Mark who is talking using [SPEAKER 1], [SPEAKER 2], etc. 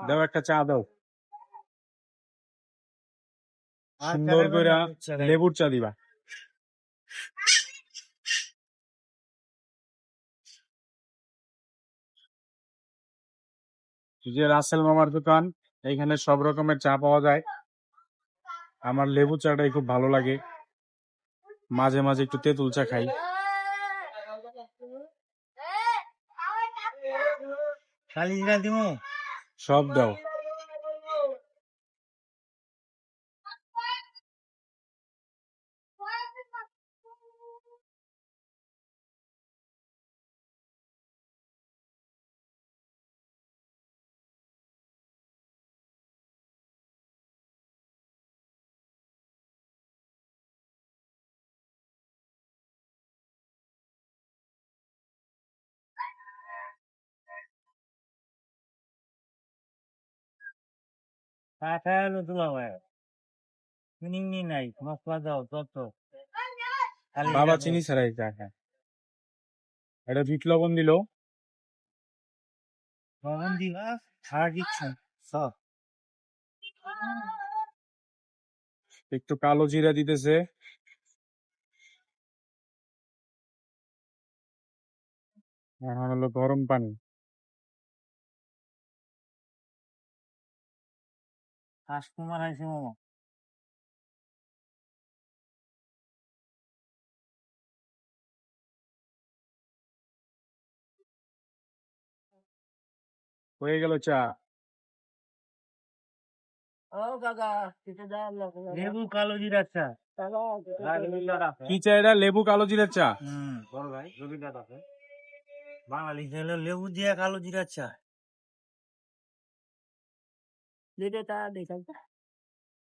[SPEAKER 1] দাও একটা চা দাও, সুন্দর করে লেবুর চা দিবা। যে রাসেল মামার দোকান, এখানে সব রকমের চা পাওয়া যায়। আমার লেবু চাটাই খুব ভালো লাগে, মাঝে মাঝে একটু তেঁতুল চা খাই। সব দাও। বাবা চিনি ছাড়াই চা খায়। এটা বিট লবণ দিল, একটু কালো জিরা দিতেছে, এখন হলো গরম পানি। হয়ে গেল চা।
[SPEAKER 2] লেবু কালো জিরা চা।
[SPEAKER 1] কি চা এটা? লেবু কালো জিরার চা।
[SPEAKER 2] বাঙালি হলো লেবু দিয়া কালো জিরা চা।